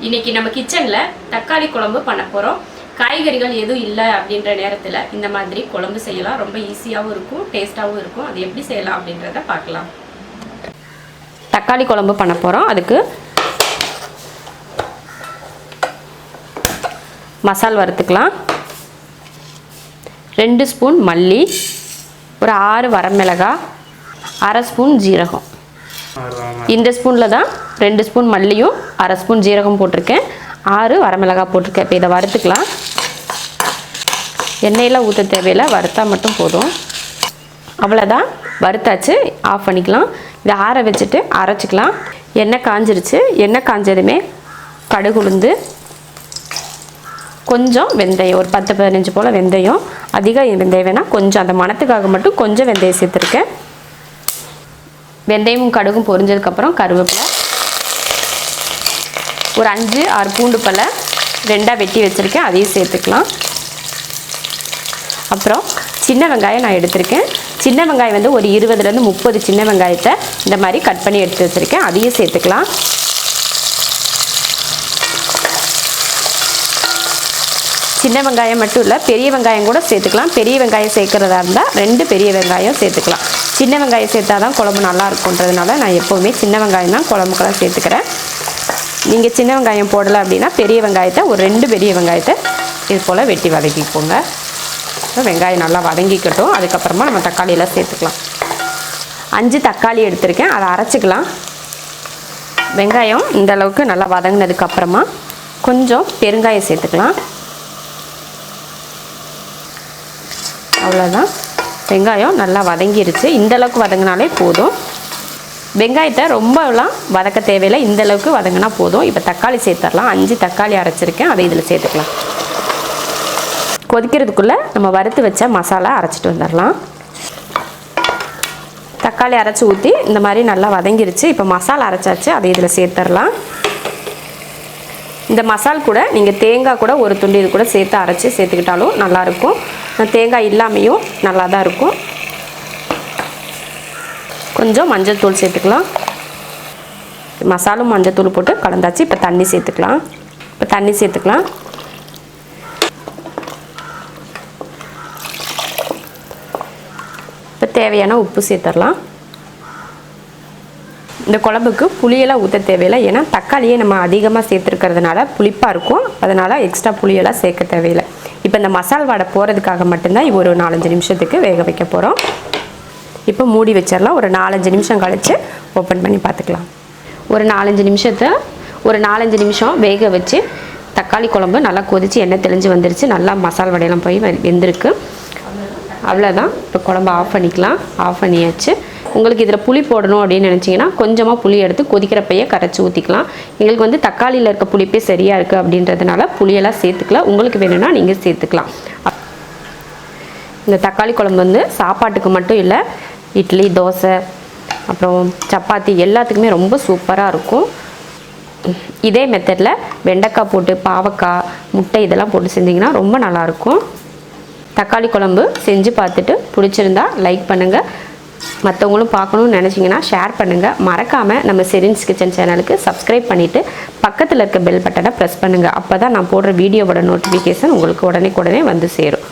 இன்னைக்கு நம்ம கிச்சன்ல தக்காளி குழம்பு பண்ண போறோம். காய்கறிகள் எதுவும் இல்லை அப்படின்ற நேரத்தில் இந்த மாதிரி குழம்பு செய்யலாம். ரொம்ப ஈஸியாகவும் இருக்கும், டேஸ்ட்டாகவும் இருக்கும். அது எப்படி செய்யலாம் அப்படின்றத பார்க்கலாம். தக்காளி குழம்பு பண்ண போகிறோம். அதுக்கு மசால் வறுத்துக்கலாம். 2 ஸ்பூன் மல்லி, ஒரு 6 வரமிளகாய், 1/2 ஸ்பூன் ஜீரகம். இந்த ஸ்பூனில் தான் 2 ஸ்பூன் மல்லியும் 1/2 ஸ்பூன் ஜீரகம் போட்டிருக்கேன், 6 வரமிளகாய் போட்டிருக்கேன். இப்போ இதை வறுத்துக்கலாம். எண்ணெயில் ஊற்ற தேவையில்லை, வறுத்தா மட்டும் போதும். அவ்வளோதான், வறுத்தாச்சு. ஆஃப் பண்ணிக்கலாம். இதை ஆற வச்சுட்டு அரைச்சிக்கலாம். எண்ணெய் காஞ்சிருச்சு. எண்ணெய் காஞ்சதுமே கடுகு உளுந்து, கொஞ்சம் வெந்தயம், ஒரு 10-15 போல் வெந்தயம். அதிகம் வெந்தயம் வேணால் கொஞ்சம் அந்த மணத்துக்காக மட்டும் கொஞ்சம் வெந்தயம் சேர்த்துருக்கேன். வெந்தயமும் கடுகும் பொரிஞ்சதுக்கப்புறம் கருவேப்பிலை, ஒரு 5-6 பூண்டு பல்லை 2ஆக வெட்டி வச்சுருக்கேன், அதையும் சேர்த்துக்கலாம். அப்புறம் சின்ன வெங்காயம் நான் எடுத்திருக்கேன். சின்ன வெங்காயம் வந்து ஒரு 20-30 சின்ன வெங்காயத்தை இந்த மாதிரி கட் பண்ணி எடுத்து வச்சுருக்கேன், அதையும் சேர்த்துக்கலாம். சின்ன வெங்காயம் மட்டும் இல்லை, பெரிய வெங்காயம் கூட சேர்த்துக்கலாம். பெரிய வெங்காயம் சேர்க்குறதா இருந்தால் 2 பெரிய வெங்காயம் சேர்த்துக்கலாம். சின்ன வெங்காயம் சேர்த்தா தான் குழம்பு நல்லா இருக்குன்றதுனால நான் எப்போவுமே சின்ன வெங்காயம் தான் குழம்புக்கெல்லாம் சேர்த்துக்கிறேன். நீங்கள் சின்ன வெங்காயம் போடலை அப்படின்னா பெரிய வெங்காயத்தை ஒரு 2 பெரிய வெங்காயத்தை இது போல் வெட்டி வதக்கிப்போங்க. வெங்காயம் நல்லா வதங்கிக்கட்டும். அதுக்கப்புறமா நம்ம தக்காளியெல்லாம் சேர்த்துக்கலாம். 5 தக்காளி எடுத்திருக்கேன், அதை அரைச்சிக்கலாம். வெங்காயம் இந்த அளவுக்கு நல்லா வதங்கினதுக்கப்புறமா கொஞ்சம் பெருங்காயம் சேர்த்துக்கலாம். அவ்வளோதான், வெங்காயம் நல்லா வதங்கிருச்சு. இந்தளவுக்கு வதங்கினாலே போதும். வெங்காயத்தை ரொம்பலாம் வதக்க தேவையில்லை, இந்தளவுக்கு வதங்கினா போதும். இப்போ தக்காளி சேர்த்துடலாம். 5 தக்காளி அரைச்சிருக்கேன், அதை இதில் சேர்த்துக்கலாம். கொதிக்கிறதுக்குள்ளே நம்ம வறுத்து வச்ச மசாலா அரைச்சிட்டு வந்துடலாம். தக்காளி அரைச்சி ஊற்றி இந்த மாதிரி நல்லா வதங்கிருச்சு. இப்போ மசாலா அரைச்சாச்சு, அதை இதில் சேர்த்துடலாம். இந்த மசால் கூட நீங்கள் தேங்காய் கூட ஒரு துண்டு இது கூட சேர்த்து அரைச்சி சேர்த்துக்கிட்டாலும் நல்லாயிருக்கும். தேங்காய் இல்லாமையும் நல்லா தான் இருக்கும். கொஞ்சம் மஞ்சள் தூள் சேர்த்துக்கலாம். மசாலும் மஞ்சள் தூள் போட்டு கலந்தாச்சு. இப்போ தண்ணி சேர்த்துக்கலாம். இப்போ தேவையான உப்பு சேர்த்துடலாம். இந்த குழம்புக்கு புளியெல்லாம் ஊற்ற தேவையில்லை, ஏன்னா தக்காளியே நம்ம அதிகமாக சேர்த்துருக்கிறதுனால புளிப்பாக இருக்கும். அதனால் எக்ஸ்ட்ரா புளியெல்லாம் சேர்க்க தேவையில்லை. இப்போ இந்த மசால் வாடை போகிறதுக்காக மட்டும்தான் ஒரு 4-5 நிமிஷத்துக்கு வேக வைக்க போகிறோம். இப்போ மூடி வச்சிடலாம். ஒரு 4-5 நிமிஷம் கழித்து ஓப்பன் பண்ணி பார்த்துக்கலாம். ஒரு 4-5 நிமிஷம் வேக வச்சு தக்காளி குழம்பு நல்லா கொதித்து எண்ணெய் தெளிஞ்சு வந்துருச்சு. நல்லா மசால் வடையெல்லாம் போய் வெந்திருக்கு. அவ்வளோதான், இப்போ குழம்பு ஆஃப் பண்ணிக்கலாம். ஆஃப் பண்ணியாச்சு. உங்களுக்கு இதில் புளி போடணும் அப்படின்னு நினச்சிங்கன்னா கொஞ்சமாக புளி எடுத்து கொதிக்கிறப்பையே கரைச்சி ஊற்றிக்கலாம். எங்களுக்கு வந்து தக்காளியில் இருக்க புளிப்பே சரியாக இருக்குது அப்படின்றதுனால புளியெல்லாம் சேர்த்துக்கலாம். உங்களுக்கு வேணும்னா நீங்கள் சேர்த்துக்கலாம். இந்த தக்காளி குழம்பு வந்து சாப்பாட்டுக்கு மட்டும் இல்லை, இட்லி, தோசை, அப்புறம் சப்பாத்தி எல்லாத்துக்குமே ரொம்ப சூப்பராக இருக்கும். இதே மெத்தடில் வெண்டைக்காய் போட்டு, பாவக்காய், முட்டை இதெல்லாம் போட்டு செஞ்சிங்கன்னா ரொம்ப நல்லாயிருக்கும். தக்காளி குழம்பு செஞ்சு பார்த்துட்டு பிடிச்சிருந்தா லைக் பண்ணுங்கள். மற்றவங்களும் பார்க்கணுன்னு நினச்சிங்கன்னா ஷேர் பண்ணுங்கள். மறக்காமல் நம்ம ஷெரின்ஸ் கிச்சன் சேனலுக்கு சப்ஸ்கிரைப் பண்ணிவிட்டு பக்கத்தில் இருக்க பெல் பட்டனை ப்ரெஸ் பண்ணுங்கள். அப்போ தான் நான் போடுற வீடியோவோட நோட்டிஃபிகேஷன் உங்களுக்கு உடனே வந்து சேரும்.